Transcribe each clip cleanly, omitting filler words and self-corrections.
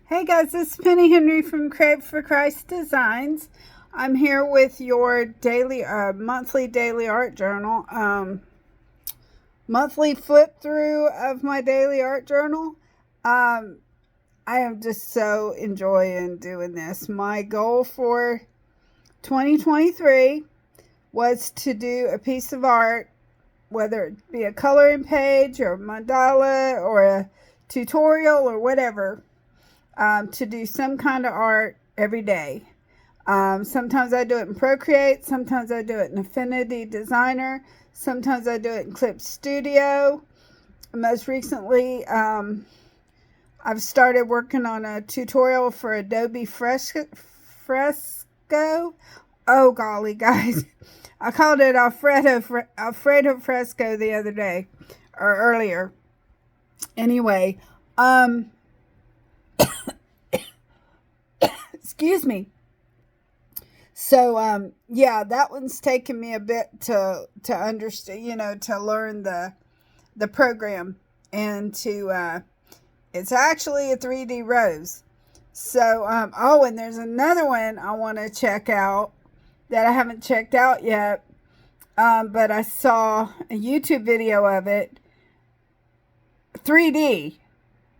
Hey guys, this is Penny Henry from Create for Christ Designs. I'm here with your monthly daily art journal, monthly flip through of my daily art journal. I am just so enjoying doing this. My goal for 2023 was to do a piece of art, whether it be a coloring page or a mandala or a tutorial or whatever. To do some kind of art every day. Sometimes I do it in Procreate, sometimes I do it in Affinity Designer, sometimes I do it in ClipStudio. Most recently, I've started working on a tutorial for Adobe Fresco. Oh golly, guys. I called it Alfredo Fresco the other day, or earlier. Anyway, excuse me. So, yeah, that one's taken me a bit to understand, to learn the program and to, it's actually a 3D rose. So, oh, and there's another one I want to check out that I haven't checked out yet. But I saw a YouTube video of it, 3D.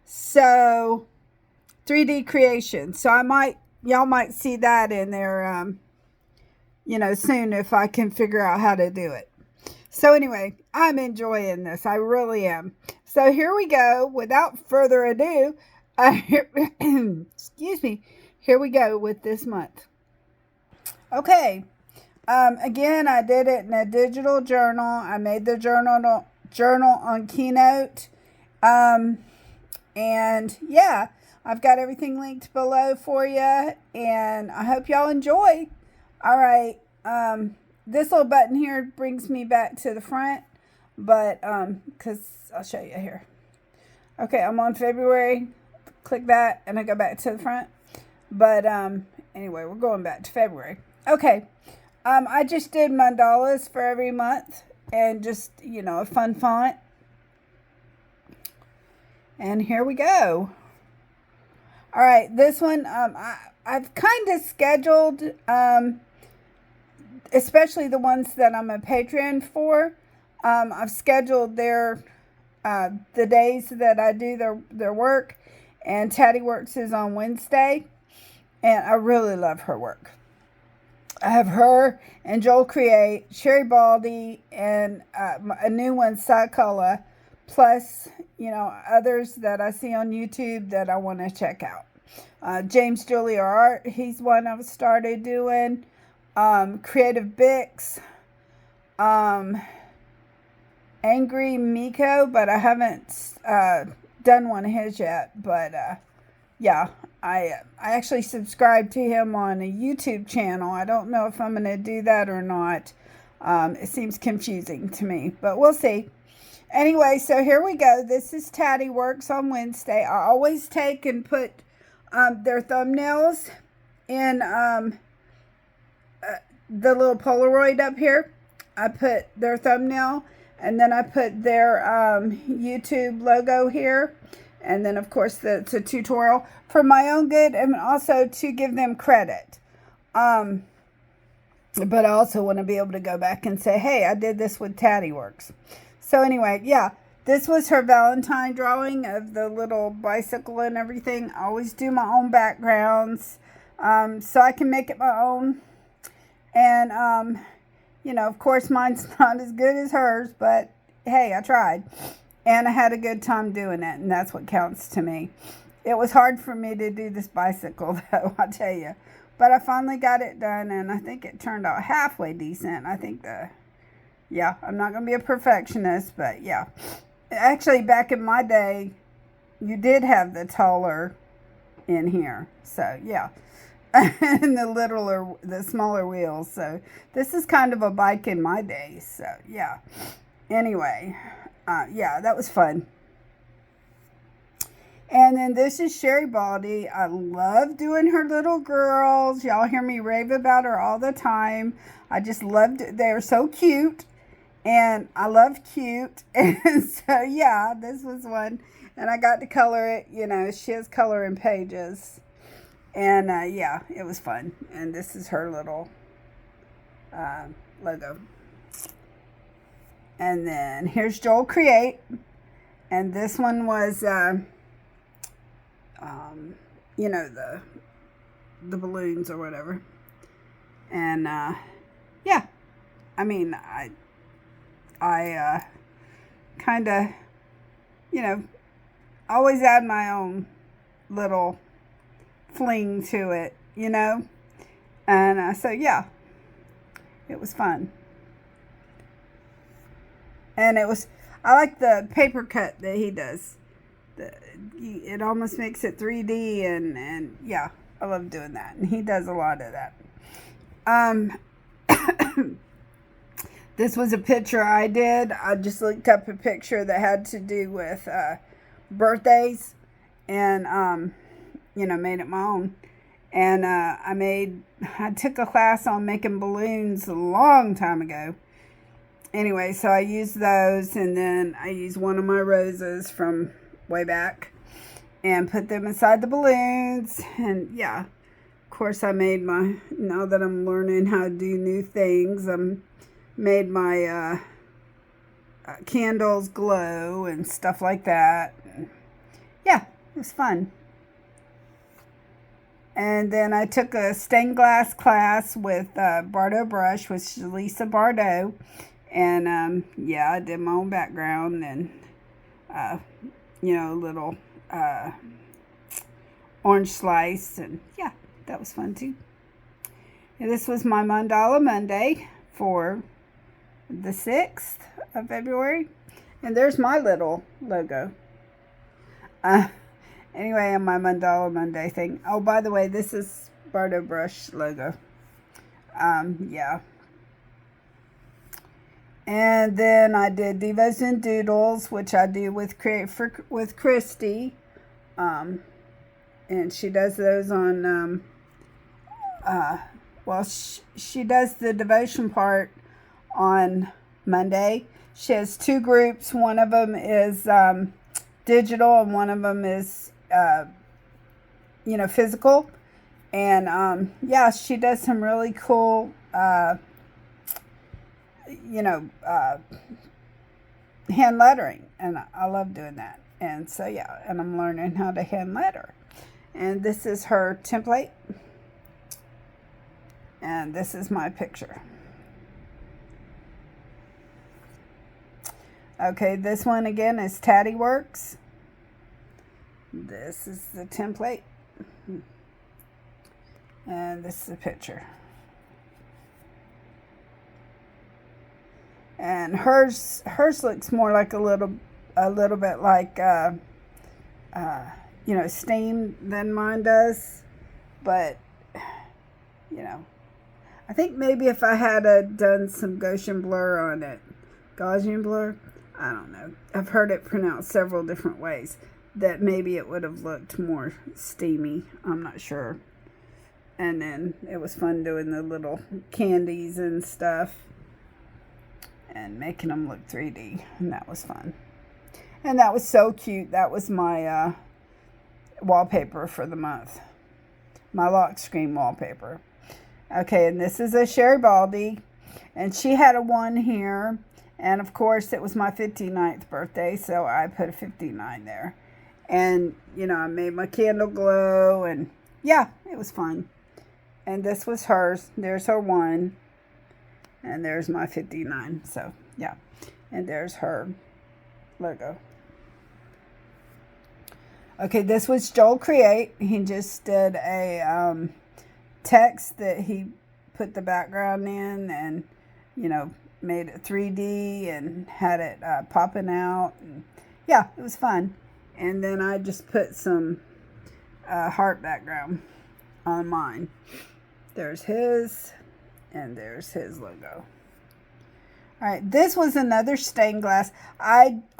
So, 3D creation. So y'all might see that in there, soon if I can figure out how to do it. So anyway, I'm enjoying this. I really am. So here we go. Without further ado, excuse me. Here we go with this month. Okay. Again, I did it in a digital journal. I made the journal on Keynote. And yeah. I've got everything linked below for you, and I hope y'all enjoy. All right, this little button here brings me back to the front, but, because I'll show you here. Okay, I'm on February. Click that, and I go back to the front. But, anyway, we're going back to February. Okay, I just did mandalas for every month, and just, a fun font. And here we go. All right, this one, I've kind of scheduled, especially the ones that I'm a Patreon for. I've scheduled the days that I do their work, and TATYWORKS is on Wednesday, and I really love her work. I have her and Joel Create, SHERRI BALDY, and a new one, SIAKULA, plus, others that I see on YouTube that I want to check out. James Julia Art, he's one I've started doing. Creative Bix. Angry Miko, but I haven't done one of his yet. But yeah, I actually subscribed to him on a YouTube channel. I don't know if I'm going to do that or not. It seems confusing to me, but we'll see. Anyway, so here we go. This is TATYWORKS on Wednesday. I always take and put their thumbnails in the little Polaroid up here. I put their thumbnail, and then I put their YouTube logo here. And then, of course, it's a tutorial for my own good and also to give them credit. But I also want to be able to go back and say, hey, I did this with TATYWORKS. So anyway, yeah, this was her Valentine drawing of the little bicycle and everything. I always do my own backgrounds so I can make it my own. And, of course, mine's not as good as hers, but hey, I tried. And I had a good time doing it, and that's what counts to me. It was hard for me to do this bicycle, though, I'll tell you. But I finally got it done, and I think it turned out halfway decent. I think yeah, I'm not going to be a perfectionist, but yeah. Actually, back in my day, you did have the taller in here. So, yeah. And the smaller wheels. So, this is kind of a bike in my day. So, yeah. Anyway, yeah, that was fun. And then this is SHERRI BALDY. I love doing her little girls. Y'all hear me rave about her all the time. I just loved it. They're so cute. And I love cute. And so, yeah, this was one. And I got to color it. You know, she has coloring pages. And yeah, it was fun. And this is her little logo. And then here's Joel Create. And this one was, you know, the balloons or whatever. And yeah, I mean, I kind of, you know, always add my own little fling to it, you know. And so yeah, it was fun. And it was, I like the paper cut that he does. It almost makes it 3D, and yeah, I love doing that. And he does a lot of that. This was a picture I did. I just looked up a picture that had to do with birthdays, and you know, made it my own. And I took a class on making balloons a long time ago. Anyway, so I used those, and then I used one of my roses from way back and put them inside the balloons. And yeah, of course I made now that I'm learning how to do new things, made my candles glow and stuff like that. Yeah, it was fun. And then I took a stained glass class with Bardot brush, which is Lisa Bardot. And yeah, I did my own background and, you know, a little orange slice. And yeah, that was fun too. And this was my Mandala Monday for the 6th of February. And there's my little logo. Anyway, on my Mandala Monday thing. Oh, by the way, this is Bardot brush logo. Yeah. And then I did DEVOS and Doodles, which I do with CHRISTIE. And she does those on, well, she does the devotion part on Monday. She has 2 groups. One of them is digital, and one of them is, you know, physical. And yeah, she does some really cool, you know, hand lettering, and I love doing that. And so yeah, and I'm learning how to hand letter. And this is her template, and this is my picture. Okay, this one again is TATYWORKS. This is the template, and this is the picture. And hers looks more like a little bit like you know, steam than mine does. But you know, I think maybe if I had done some Gaussian blur on it, Gaussian blur, I don't know. I've heard it pronounced several different ways. That maybe it would have looked more steamy. I'm not sure. And then it was fun doing the little candies and stuff, and making them look 3D, and that was fun. And that was so cute. That was my wallpaper for the month, my lock screen wallpaper. Okay, and this is a SHERRI BALDY, and she had a 1 here, and of course it was my 59th birthday, so I put a 59 there. And you know, I made my candle glow, and yeah, it was fun. And this was hers. There's her 1. And there's my 59. So, yeah. And there's her logo. Okay, this was Joel Create. He just did a text that he put the background in, and, you know, made it 3D and had it popping out. And yeah, it was fun. And then I just put some heart background on mine. There's his. And there's his logo. All right, this was another stained glass.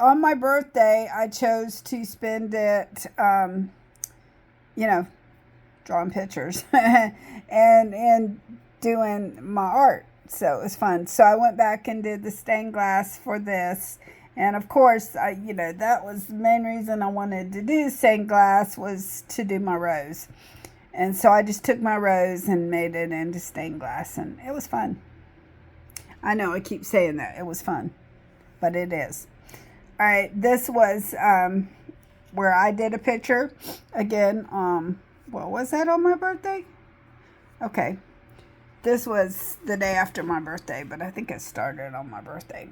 On my birthday, I chose to spend it, you know, drawing pictures and doing my art. So it was fun. So I went back and did the stained glass for this, And of course, you know, that was the main reason I wanted to do stained glass, was to do my rose. And so I just took my rose and made it into stained glass, and it was fun. I know I keep saying that. It was fun, but it is. All right, this was where I did a picture. Again, what was that, on my birthday? Okay. This was the day after my birthday, but I think it started on my birthday.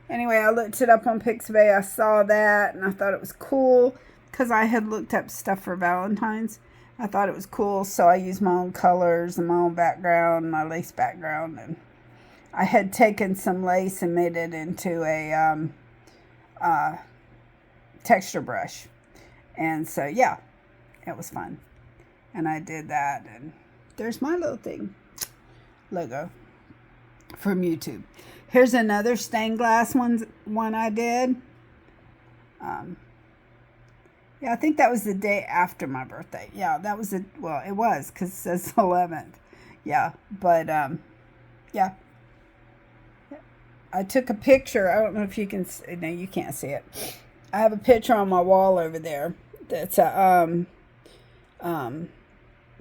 Anyway, I looked it up on Pixabay. I saw that, and I thought it was cool because I had looked up stuff for Valentine's. I thought it was cool, so I used my own colors and my own background, my lace background, and I had taken some lace and made it into a texture brush. And so, yeah, it was fun. And I did that, and there's my little thing, logo from YouTube. Here's another stained glass one I did. Yeah, I think that was the day after my birthday. Yeah, that was well, it was, because it says 11th. Yeah, but, yeah. I took a picture. I don't know if you can see. No, you can't see it. I have a picture on my wall over there. That's a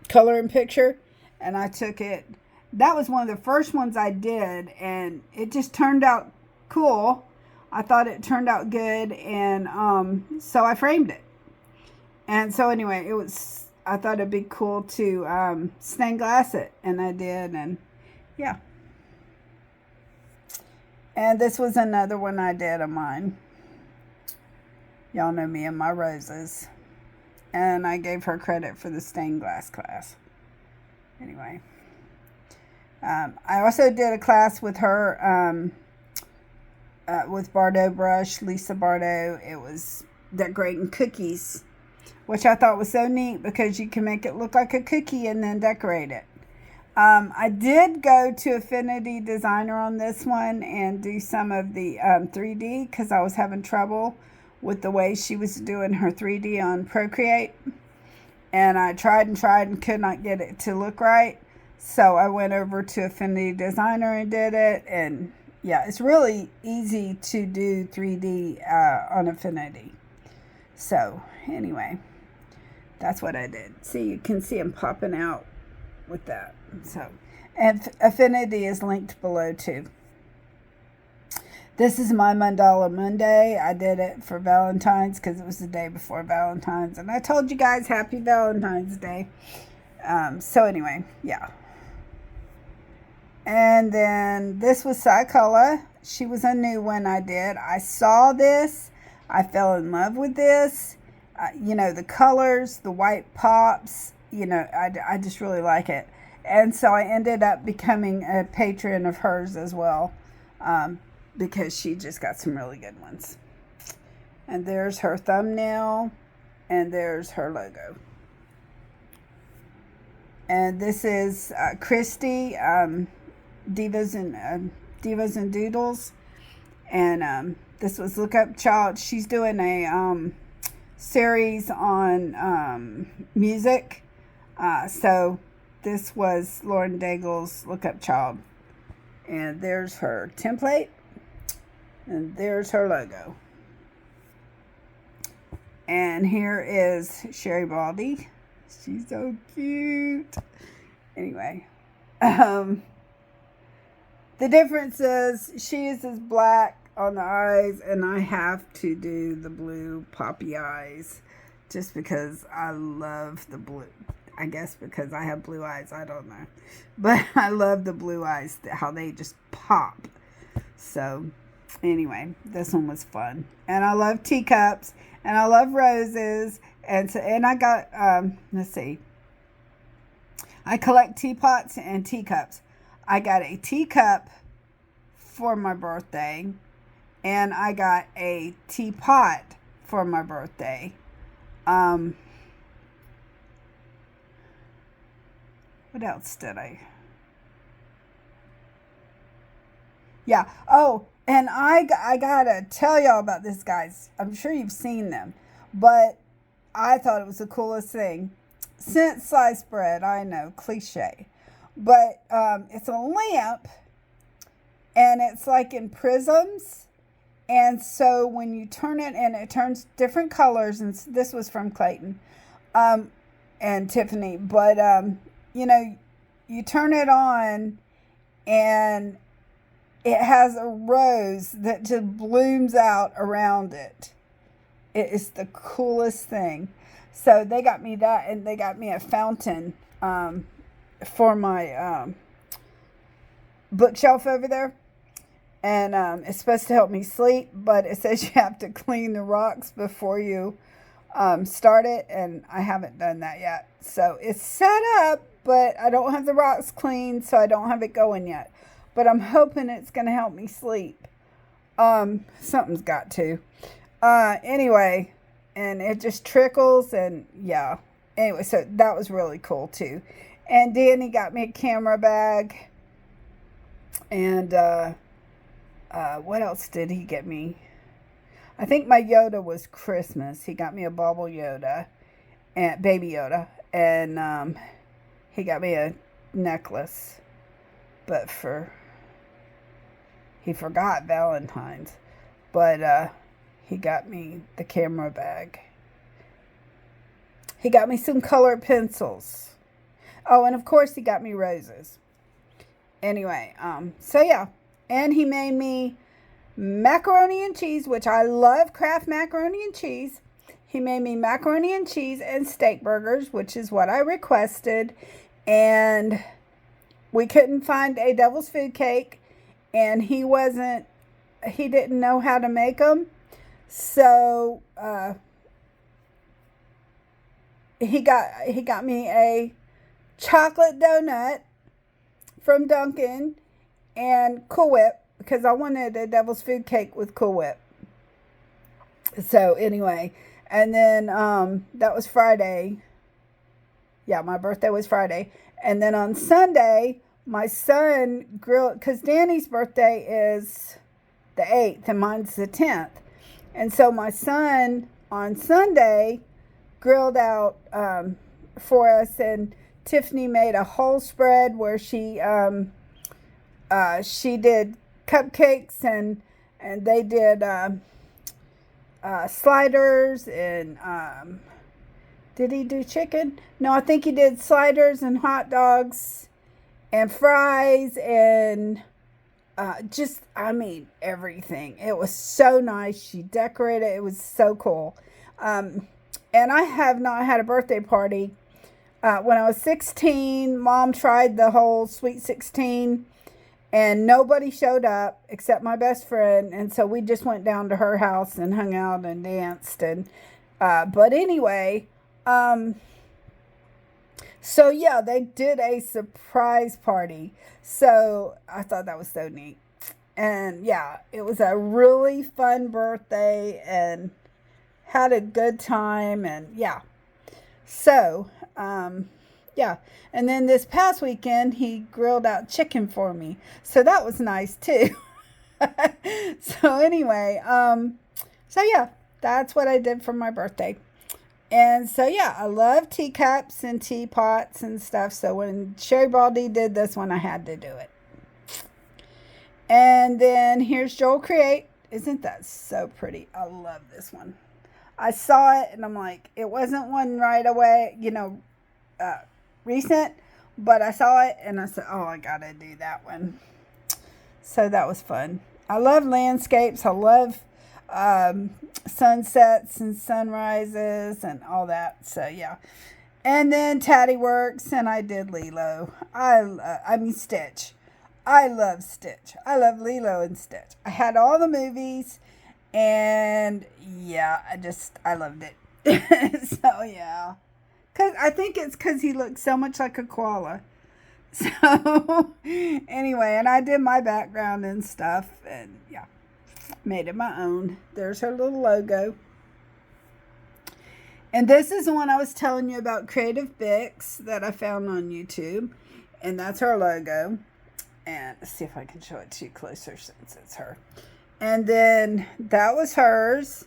coloring picture, and I took it. That was one of the first ones I did, and it just turned out cool. I thought it turned out good, and so I framed it. And so anyway, I thought it'd be cool to stained glass it, and I did, and yeah. And this was another one I did of mine. Y'all know me and my roses. And I gave her credit for the stained glass class. Anyway. I also did a class with her, with Bardot brush, Lisa Bardot. It was decorating cookies, which I thought was so neat because you can make it look like a cookie and then decorate it. I did go to Affinity Designer on this one and do some of the 3D because I was having trouble with the way she was doing her 3D on Procreate. And I tried and could not get it to look right. So I went over to Affinity Designer and did it. And yeah, it's really easy to do 3D on Affinity. So anyway, that's what I did. See, you can see them popping out with that. So, and Affinity is linked below too. This is my Mandala Monday. I did it for Valentine's because it was the day before Valentine's, and I told you guys happy Valentine's Day. So anyway, yeah. And then this was SIAKULA. She was a new one I did. I saw this. I fell in love with this. You know, the colors, the white pops. You know, I just really like it. And so I ended up becoming a patron of hers as well, because she just got some really good ones. And there's her thumbnail, and there's her logo. And this is CHRISTIE, DEVOS and Doodles. And this was Look Up Child. She's doing a series on music. So this was Lauren Daigle's Look Up Child. And there's her template. And there's her logo. And here is SHERRI BALDY. She's so cute. Anyway. The difference is she uses black on the eyes, and I have to do the blue poppy eyes just because I love the blue. I guess because I have blue eyes, I don't know. But I love the blue eyes, how they just pop. So anyway, this one was fun. And I love teacups, and I love roses. And so, and I got, let's see. I collect teapots and teacups. I got a teacup for my birthday, and I got a teapot for my birthday. What else did I? Yeah. Oh, and I gotta tell y'all about this, guys. I'm sure you've seen them, but I thought it was the coolest thing. Since sliced bread, I know, cliche. But it's a lamp, and it's like in prisms, And so when you turn it, and it turns different colors, and this was from Clayton and Tiffany, but you know, you turn it on and it has a rose that just blooms out around it. It is the coolest thing. So they got me that, and they got me a fountain for my bookshelf over there. And it's supposed to help me sleep, but it says you have to clean the rocks before you start it, and I haven't done that yet. So it's set up, but I don't have the rocks cleaned, so I don't have it going yet. But I'm hoping it's going to help me sleep. Something's got to. Anyway, and it just trickles, and yeah. Anyway, so that was really cool too. And Danny got me a camera bag. And what else did he get me? I think my Yoda was Christmas. He got me a bauble Yoda, and baby Yoda, and he got me a necklace. But he forgot Valentine's. But he got me the camera bag. He got me some colored pencils. Oh, and of course he got me roses. Anyway, so yeah. And he made me macaroni and cheese, which I love Kraft macaroni and cheese. He made me macaroni and cheese and steak burgers, which is what I requested. And we couldn't find a devil's food cake, and he didn't know how to make them. So he got me a chocolate donut from Dunkin' and Cool Whip, because I wanted a devil's food cake with Cool Whip. So anyway, and then that was Friday. Yeah, my birthday was Friday. And then on Sunday, my son grilled, because Danny's birthday is the 8th and mine's the 10th. And so my son on Sunday grilled out for us, and Tiffany made a whole spread where she did cupcakes, and they did sliders, and did he do chicken? No, I think he did sliders and hot dogs and fries and just, I mean, everything. It was so nice. She decorated. It was so cool. And I have not had a birthday party. When I was 16, Mom tried the whole Sweet 16, and nobody showed up except my best friend. And so we just went down to her house and hung out and danced. And but anyway, so yeah, they did a surprise party. So I thought that was so neat. And yeah, it was a really fun birthday, and had a good time, and yeah. So, yeah. And then this past weekend, he grilled out chicken for me. So that was nice too. So anyway, so yeah, that's what I did for my birthday. And so yeah, I love teacups and teapots and stuff. So when Sherry Baldy did this one, I had to do it. And then here's Joel Create. Isn't that so pretty? I love this one. I saw it and I'm like, it wasn't one right away, recent, but I saw it and I said, oh, I gotta do that one. So that was fun. I love landscapes. I love sunsets and sunrises and all that. So yeah. And then TATYWORKS, and I did Lilo. Stitch. I love Stitch. I love Lilo and Stitch. I had all the movies, and yeah, I loved it. So yeah. I think it's because he looks so much like a koala. So anyway, and I did my background and stuff, and yeah, made it my own. There's her little logo. And this is the one I was telling you about, Creative Bix, that I found on YouTube. And that's her logo. And let's see if I can show it to you closer since it's her. And then that was hers.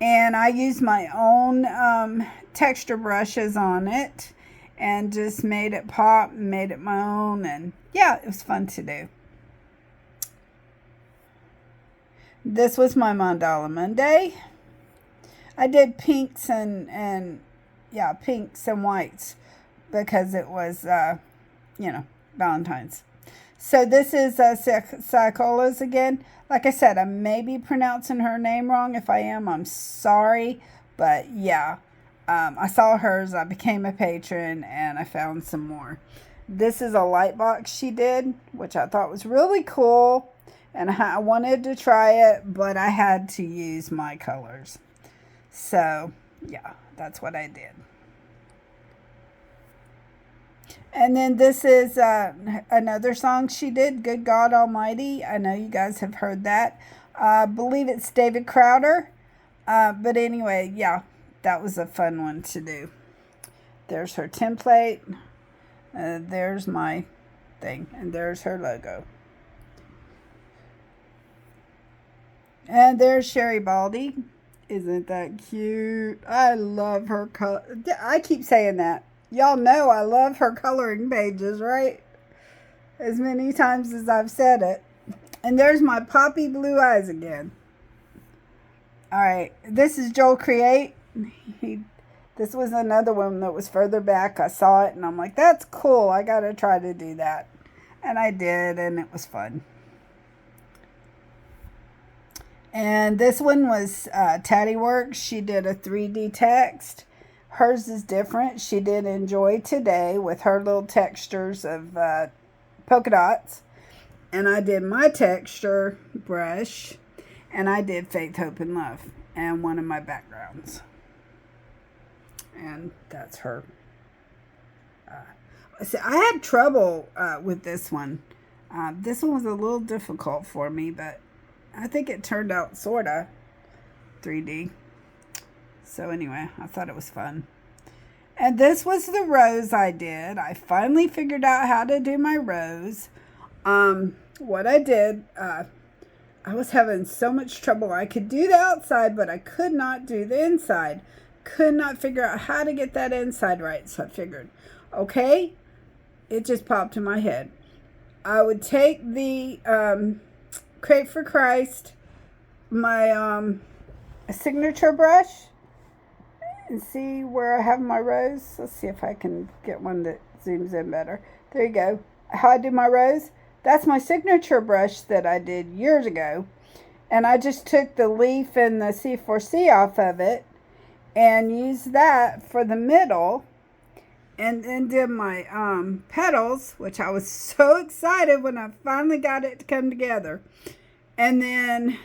And I used my own texture brushes on it. And just made it pop and made it my own. And yeah, it was fun to do. This was my Mandala Monday. I did pinks and yeah, pinks and whites because it was, you know, Valentine's. So this is SIAKULA's again. Like I said, I may be pronouncing her name wrong. If I am, I'm sorry. But yeah, I saw hers. I became a patron and I found some more. This is a light box she did, which I thought was really cool. And I wanted to try it, but I had to use my colors. So yeah, that's what I did. And then this is another song she did, Good God Almighty. I know you guys have heard that. I believe it's David Crowder. But anyway, yeah, that was a fun one to do. There's her template. There's my thing. And there's her logo. And there's SHERRI BALDY. Isn't that cute? I love her color. I keep saying that. Y'all know I love her coloring pages, right? As many times as I've said it. And there's my poppy blue eyes again. Alright, this is Joel Create. This was another one that was further back. I saw it and I'm like, that's cool. I got to try to do that. And I did, and it was fun. And this one was TATYWORKS. She did a 3D text. Hers is different. She did Enjoy Today with her little textures of polka dots. And I did my texture brush. And I did Faith, Hope, and Love. And one of my backgrounds. And that's her. See, I had trouble with this one. This one was a little difficult for me, but I think it turned out sort of 3D. So anyway, I thought it was fun. And this was the rose I did. I finally figured out how to do my rose. What I did, I was having so much trouble. I could do the outside, but I could not do the inside. Could not figure out how to get that inside right. So I figured, okay, it just popped in my head. I would take the Create for Christ, my signature brush, and see where I have my rose. Let's see if I can get one that zooms in better. There you go. How I do my rose. That's my signature brush that I did years ago. And I just took the leaf and the C4C off of it and used that for the middle. And then did my petals, which I was so excited when I finally got it to come together. And then,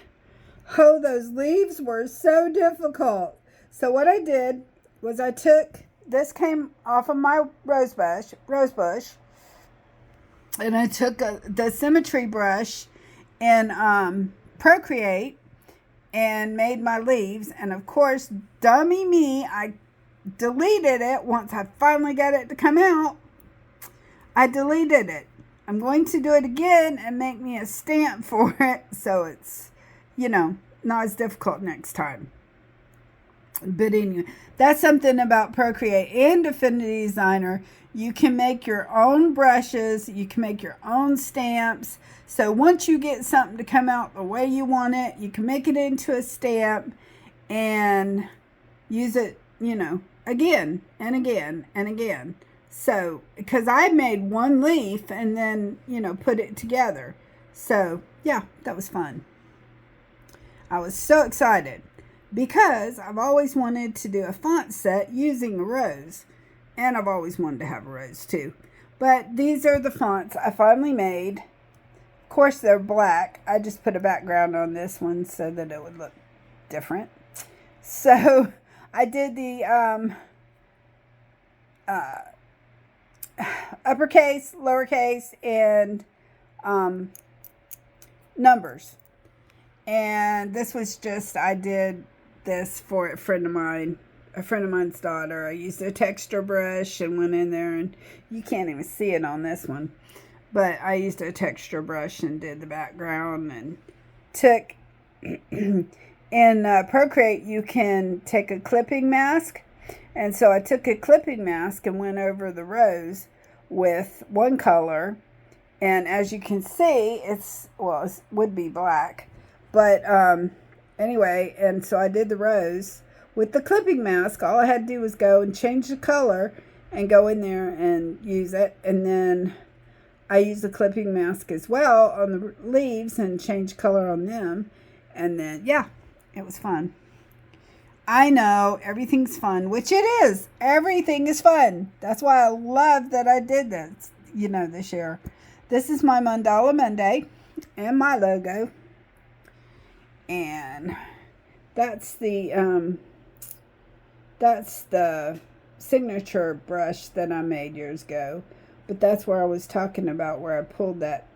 oh, those leaves were so difficult. So what I did was I took, this came off of my rose bush, and I took the symmetry brush in Procreate and made my leaves. And of course, dummy me, I deleted it once I finally got it to come out. I deleted it. I'm going to do it again and make me a stamp for it so it's, you know, not as difficult next time. But anyway, that's something about Procreate and Affinity Designer. You can make your own brushes. You can make your own stamps. So once you get something to come out the way you want it, you can make it into a stamp and use it, you know, again and again and again. So, because I made one leaf and then, you know, put it together. So, yeah, that was fun. I was so excited because I've always wanted to do a font set using a rose. And I've always wanted to have a rose too. But these are the fonts I finally made. Of course, they're black. I just put a background on this one so that it would look different. So, I did the uppercase, lowercase, and numbers. And this was just, I did this for a friend of mine's daughter. I used a texture brush and went in there, and you can't even see it on this one. But I used a texture brush and did the background and took, in Procreate, you can take a clipping mask. And so I took a clipping mask and went over the rose with one color. And as you can see, it would be black. But anyway, and so I did the rose with the clipping mask. All I had to do was go and change the color and go in there and use it. And then I used the clipping mask as well on the leaves and change color on them. And then, yeah, it was fun. I know, everything's fun, which it is. Everything is fun. That's why I love that I did this, you know, this year. This is my Mandala Monday and my logo. And that's the signature brush that I made years ago. But that's where I was talking about, where I pulled that,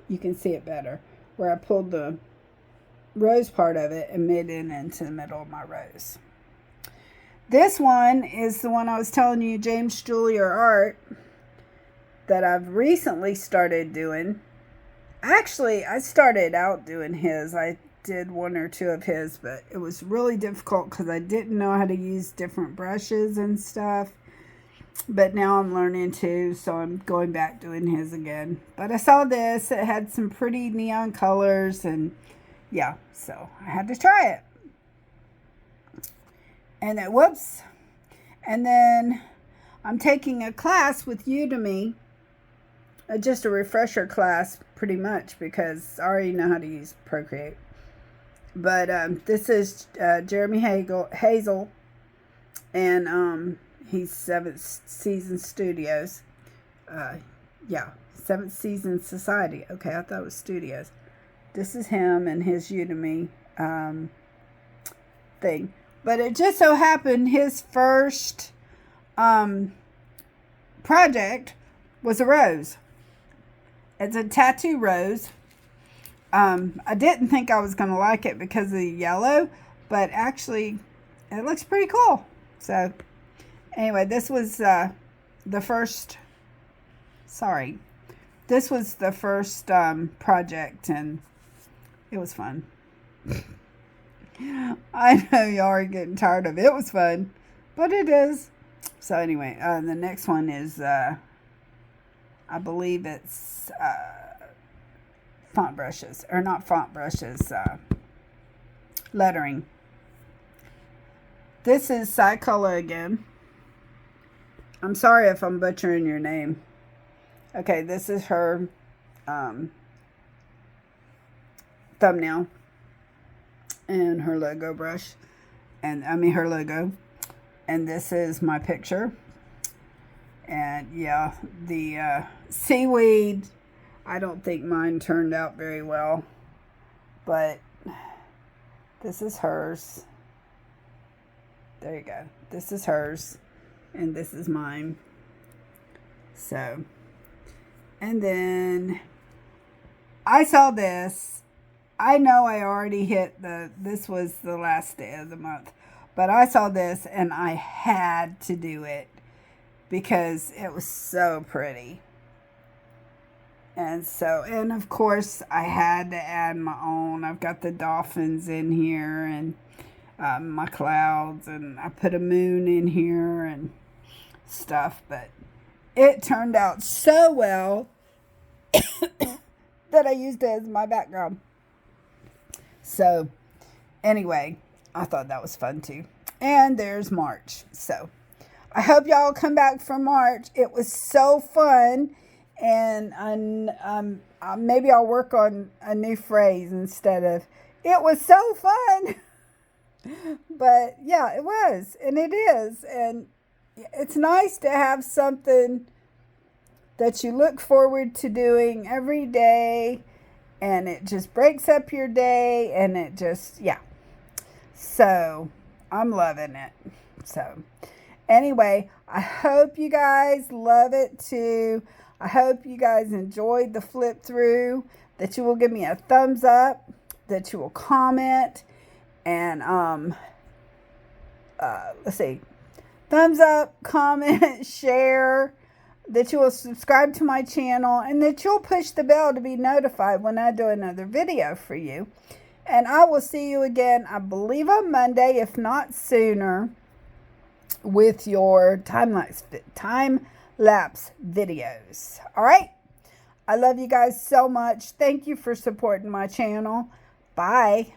you can see it better, where I pulled the rose part of it and made it into the middle of my rose. This one is the one I was telling you, James Julier Art, that I've recently started doing. Actually, I started out doing his. I did one or two of his, but it was really difficult because I didn't know how to use different brushes and stuff. But now I'm learning to, so I'm going back doing his again. But I saw this. It had some pretty neon colors, and yeah, so I had to try it. And then, whoops. And then I'm taking a class with Udemy. Just a refresher class, pretty much, because I already know how to use Procreate. But this is Jeremy Hazel, and he's 7th Season Studios. Yeah, 7th Season Society. Okay, I thought it was Studios. This is him and his Udemy thing. But it just so happened his first project was a rose. It's a tattoo rose. I didn't think I was going to like it because of the yellow, but actually it looks pretty cool. So anyway, this was the first, this was the first project, and it was fun. I know y'all are getting tired of it. It was fun, but it is. So anyway, the next one is, I believe it's font brushes, or not font brushes, lettering. This is SIAKULA again. I'm sorry if I'm butchering your name. Okay, this is her thumbnail and her logo brush, and her logo, and this is my picture. And yeah, the seaweed, I don't think mine turned out very well, but this is hers. There you go. This is hers, and this is mine. So, and then I saw this. I know I already hit this was the last day of the month, but I saw this and I had to do it because it was so pretty. And so, and of course I had to add my own. I've got the dolphins in here, and my clouds, and I put a moon in here and stuff, but it turned out so well that I used it as my background. So anyway, I thought that was fun too. And there's March. So I hope y'all come back for March. It was so fun. And maybe I'll work on a new phrase instead of, it was so fun. But yeah, it was. And it is. And it's nice to have something that you look forward to doing every day. And it just breaks up your day, and it just, yeah. So, I'm loving it. So, anyway, I hope you guys love it too. I hope you guys enjoyed the flip through, that you will give me a thumbs up, that you will comment, and, let's see, thumbs up, comment, share, that you will subscribe to my channel, and that you'll push the bell to be notified when I do another video for you. And I will see you again, I believe on Monday, if not sooner, with your time-lapse videos. All right? I love you guys so much. Thank you for supporting my channel. Bye.